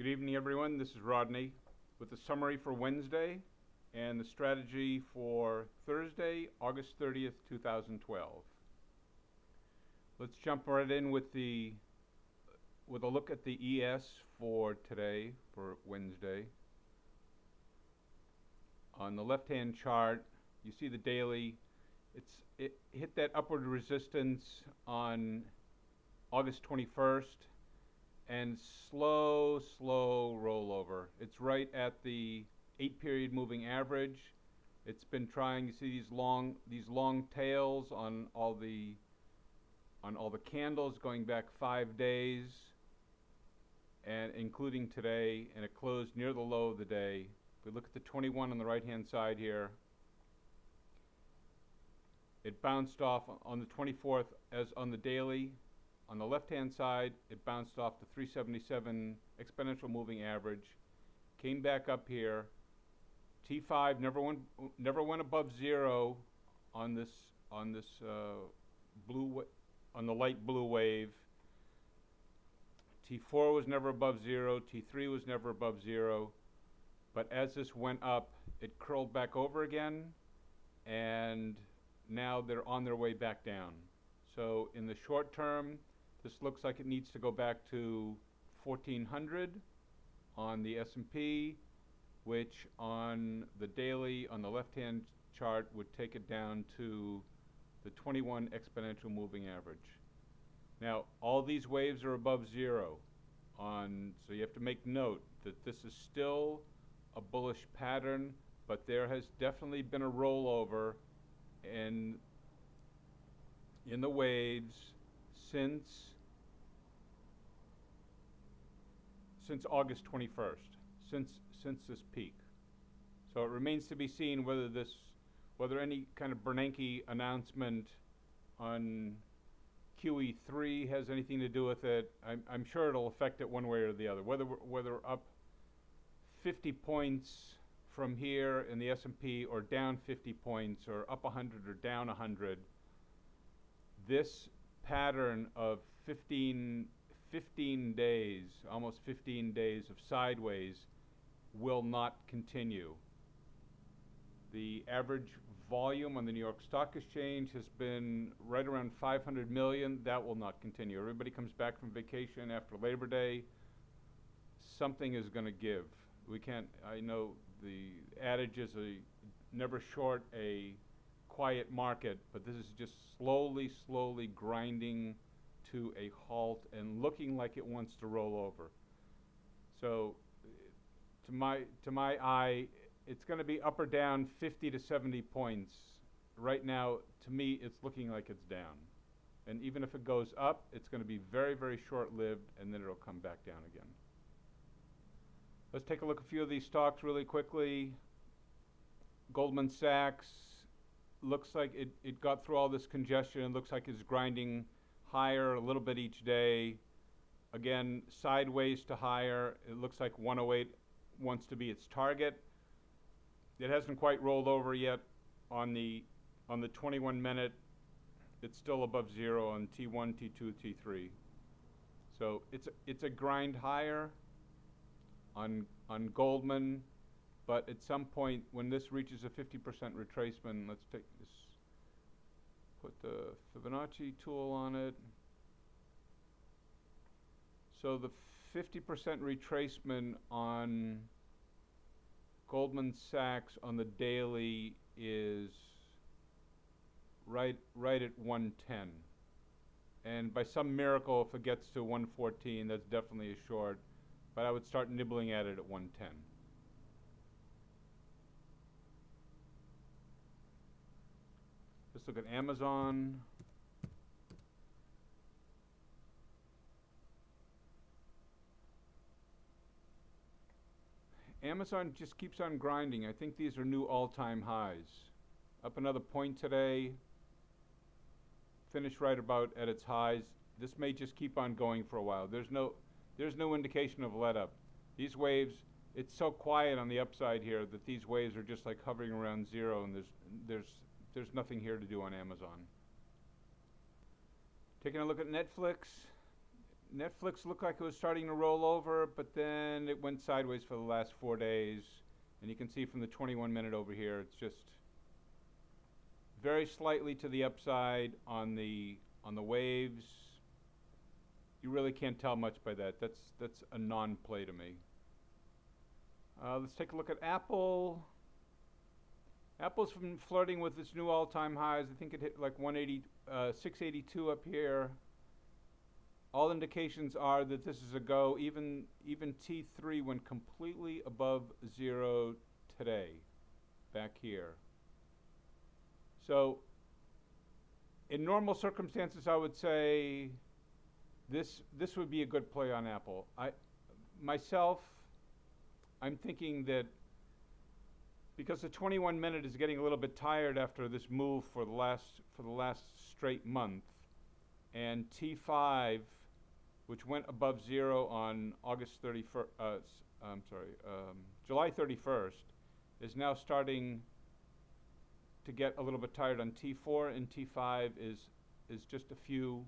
Good evening, everyone. This is Rodney with the summary for Wednesday and the strategy for Thursday, August 30th, 2012. Let's jump right in with a look at the ES for today, for Wednesday. On the left-hand chart, you see the daily. It hit that upward resistance on August 21st. And slow rollover. It's right at the 8-period moving average. It's been trying. You see these long tails on all the candles going back 5 days, and including today. And it closed near the low of the day. If we look at the 21 on the right-hand side here, it bounced off on the 24th as on the daily. On the left-hand side, it bounced off the 377 exponential moving average, came back up here. T5 never went above zero on the light blue wave. T4 was never above zero. T3 was never above zero. But as this went up, it curled back over again, and now they're on their way back down. So in the short term, this looks like it needs to go back to 1400 on the S&P, which on the daily, on the left-hand chart, would take it down to the 21 exponential moving average. Now, all these waves are above zero, so you have to make note that this is still a bullish pattern, but there has definitely been a rollover in the waves since August 21st, since this peak. So it remains to be seen whether any kind of Bernanke announcement on QE3 has anything to do with it. I'm sure it'll affect it one way or the other. Whether we're up 50 points from here in the S&P, or down 50 points, or up 100 or down 100, this pattern of 15 days, almost 15 days of sideways, will not continue. The average volume on the New York Stock Exchange has been right around 500 million. That will not continue. Everybody comes back from vacation after Labor Day. Something is going to give. We can't, I know the adage is never short a quiet market, but this is just slowly grinding to a halt and looking like it wants to roll over. So to my eye, it's going to be up or down 50 to 70 points. Right now, to me, it's looking like it's down. And even if it goes up, it's going to be very short-lived, and then it'll come back down again. Let's take a look at a few of these stocks really quickly. Goldman Sachs looks like it got through all this congestion. It looks like it's grinding higher a little bit each day. Again, sideways to higher. It looks like 108 wants to be its target. It hasn't quite rolled over yet on the 21-minute. It's still above zero on T1, T2, T3. So it's a grind higher on Goldman, but at some point when this reaches a 50% retracement, let's take this, put the Fibonacci tool on it. So the 50% retracement on Goldman Sachs on the daily is right at 110. And by some miracle, if it gets to 114, that's definitely a short. But I would start nibbling at it at 110. Let's look at Amazon. Amazon just keeps on grinding. I think these are new all-time highs. Up another point today. Finished right about at its highs. This may just keep on going for a while. There's no indication of let up. These waves, it's so quiet on the upside here that these waves are just like hovering around zero, and there's nothing here to do on Amazon. Taking a look at Netflix. Netflix looked like it was starting to roll over, but then it went sideways for the last 4 days. And you can see from the 21-minute over here, it's just very slightly to the upside on the waves. You really can't tell much by that. That's a non-play to me. Let's take a look at Apple. Apple's been flirting with its new all-time highs. I think it hit like 682 up here. All indications are that this is a go. Even T3 went completely above zero today, back here. So, in normal circumstances, I would say this would be a good play on Apple. I'm thinking that because the 21-minute is getting a little bit tired after this move for the last straight month, and T5, which went above zero on July 31st, is now starting to get a little bit tired on T4, and T5 is just a few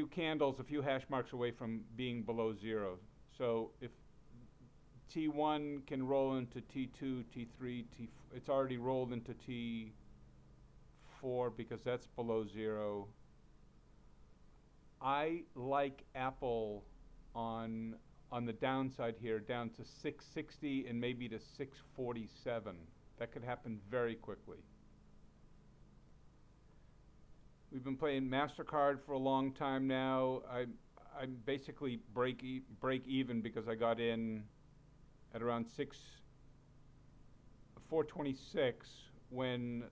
candles, a few hash marks away from being below zero. So if T1 can roll into T2, T3, it's already rolled into T4 because that's below zero. I like Apple on the downside here, down to 660 and maybe to 647. That could happen very quickly. We've been playing MasterCard for a long time now. I'm basically break even because I got in at around 426 when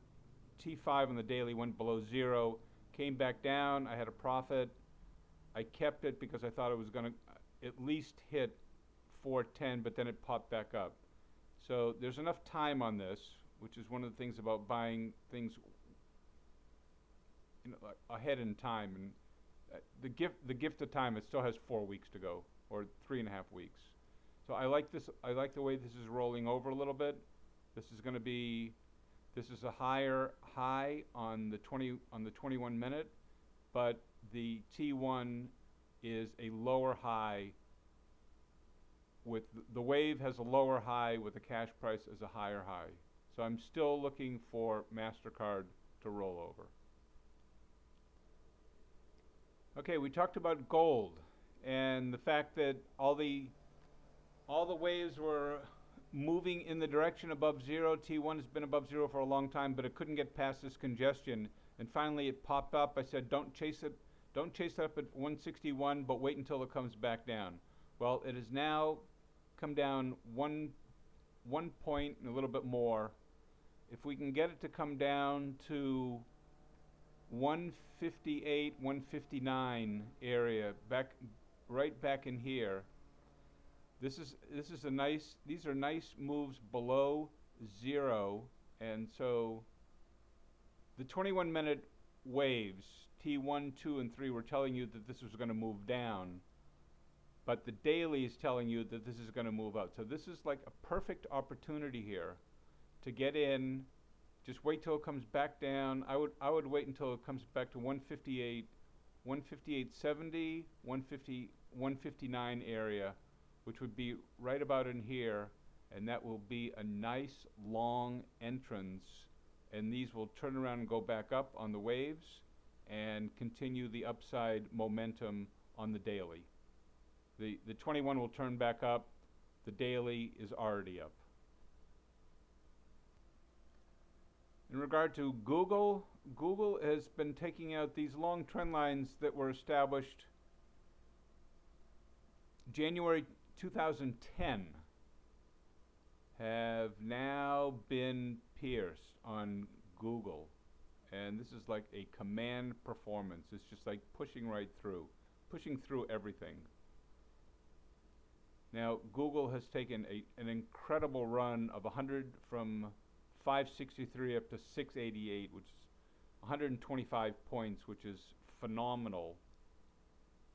T5 on the daily went below zero, came back down. I had a profit. I kept it because I thought it was going to at least hit 410, but then it popped back up. So there's enough time on this, which is one of the things about buying things ahead in time. And the gift of time, it still has 4 weeks to go, or 3.5 weeks. So I like this. I like the way this is rolling over a little bit. This is a higher high on the 21 minute, but the T1 is a lower high. With the wave has a lower high with the cash price as a higher high. So I'm still looking for MasterCard to roll over. Okay, we talked about gold and the fact that all the waves were moving in the direction above zero. T1 has been above zero for a long time, but it couldn't get past this congestion. And finally it popped up. I said, don't chase it up at 161, but wait until it comes back down. Well, it has now come down one point and a little bit more. If we can get it to come down to 158, 159 area, right back in here. This is a nice. These are nice moves below zero, and so the 21-minute waves T1, 2, and 3 were telling you that this was going to move down, but the daily is telling you that this is going to move up. So this is like a perfect opportunity here to get in. Just wait till it comes back down. I would wait until it comes back to 158, 158.70, 159 area, which would be right about in here, and that will be a nice long entrance, and these will turn around and go back up on the waves and continue the upside momentum on the daily. The 21 will turn back up. The daily is already up. In regard to Google, Google has been taking out these long trend lines that were established January 2010 have now been pierced on Google. And this is like a command performance. It's just like pushing through everything. Now, Google has taken an incredible run of 100 from 563 up to 688, which is 125 points, which is phenomenal.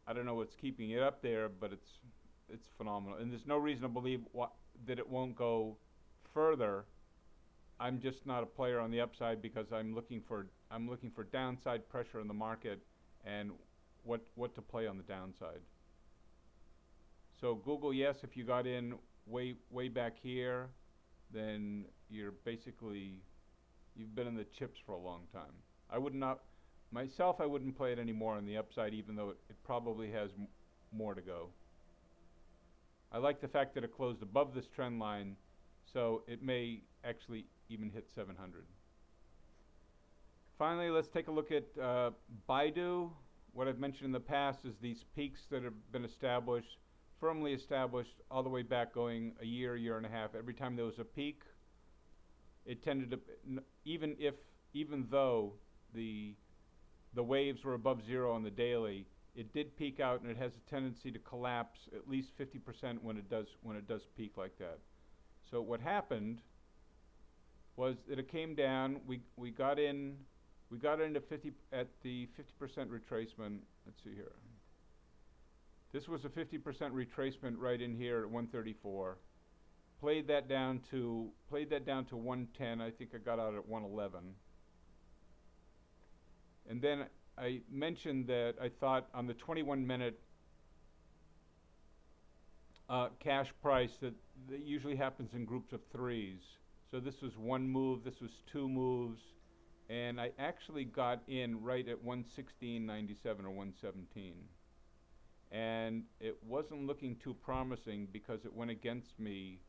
I don't know what's keeping it up there, but it's phenomenal. And there's no reason to believe that it won't go further. I'm just not a player on the upside because I'm looking for downside pressure in the market, and what to play on the downside. So Google, yes, if you got in way back here, then you've been in the chips for a long time. I would not myself. I wouldn't play it anymore on the upside, even though it probably has more to go. I like the fact that it closed above this trend line, so it may actually even hit 700. Finally, let's take a look at Baidu. What I've mentioned in the past is these peaks that have been established, firmly established, all the way back going a year and a half. Every time there was a peak, it tended to, even though the waves were above zero on the daily, it did peak out, and it has a tendency to collapse at least 50% when it does peak like that. So what happened was that it came down. We got into 50 at the 50% retracement. Let's see here. This was a 50% retracement right in here at 134. Played that down to 110. I think I got out at 111. And then I mentioned that I thought on the 21-minute cash price that usually happens in groups of threes. So this was one move, this was two moves, and I actually got in right at 116.97 or 117. And it wasn't looking too promising because it went against me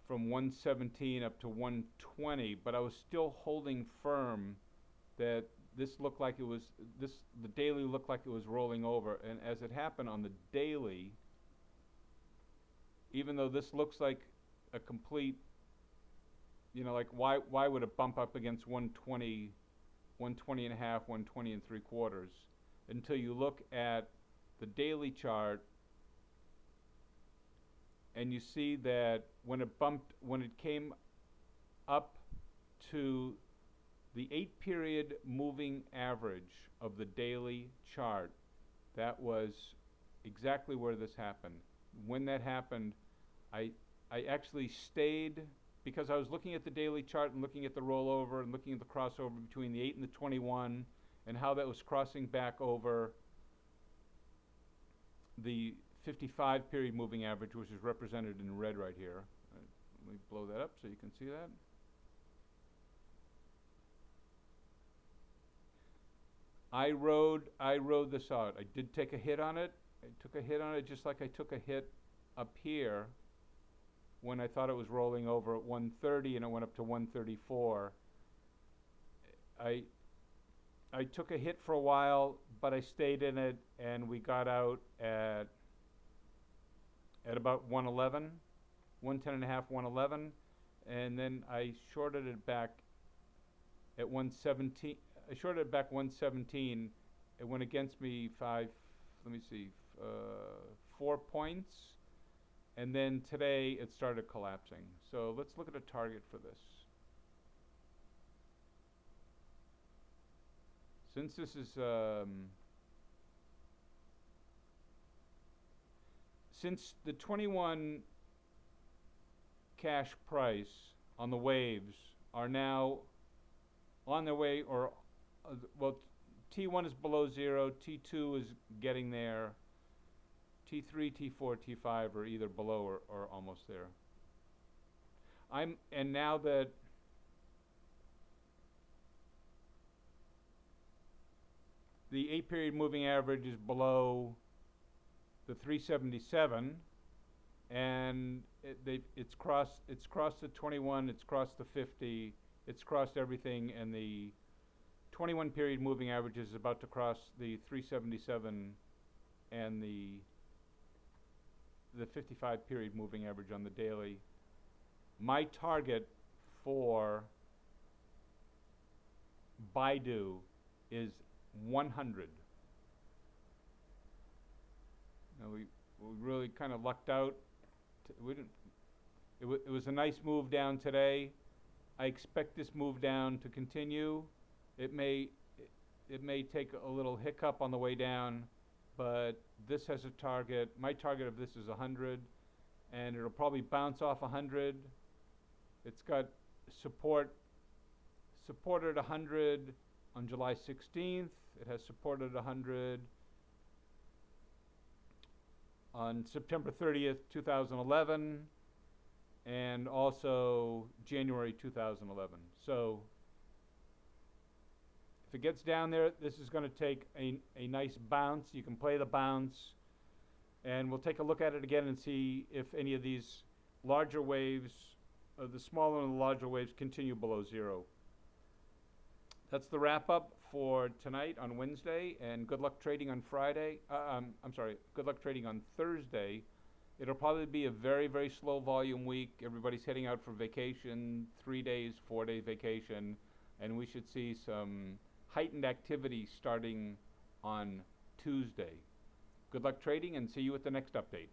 from 117 up to 120, but I was still holding firm that this looked like it was, the daily looked like it was rolling over. And as it happened on the daily, even though this looks like a complete, like why would it bump up against 120, 120 and a half, 120 and 3/4, until you look at the daily chart and you see that when it came up to the 8-period moving average of the daily chart, that was exactly where this happened. When that happened, I actually stayed, because I was looking at the daily chart and looking at the rollover and looking at the crossover between the 8 and the 21 and how that was crossing back over the 55-period moving average, which is represented in red right here. Let me blow that up so you can see that. I rode this out. I did take a hit on it. I took a hit on it just like I took a hit up here when I thought it was rolling over at 130 and it went up to 134. I took a hit for a while, but I stayed in it, and we got out at about 111, 110 and a half, 111, and then I shorted it back at 117. I shorted it back 117. It went against me 4 points, and then today it started collapsing. So let's look at a target for this. Since this is since the 21 cash price on the waves are now on their way, or well, T1 is below zero, T2 is getting there, T3, T4, T5 are either below or almost there. And now that the 8-period moving average is below the 377, and it's crossed the 21, it's crossed the 50, it's crossed everything, and the 21-period moving average is about to cross the 377 and the 55-period moving average on the daily. My target for Baidu is 100. Now we really kind of lucked out. It was a nice move down today. I expect this move down to continue. It may take a little hiccup on the way down, but this has a target. My target of this is 100, and it'll probably bounce off 100. It's got support at 100, on July 16th. It has supported 100 on September 30th, 2011, and also January 2011. So if it gets down there, this is going to take a nice bounce. You can play the bounce, and we'll take a look at it again and see if any of these larger waves, the smaller and the larger waves, continue below zero. That's the wrap up for tonight on Wednesday, and good luck trading on Friday. Good luck trading on Thursday. It'll probably be a very, very slow volume week. Everybody's heading out for vacation, 3 days, 4 day vacation, and we should see some heightened activity starting on Tuesday. Good luck trading, and see you at the next update.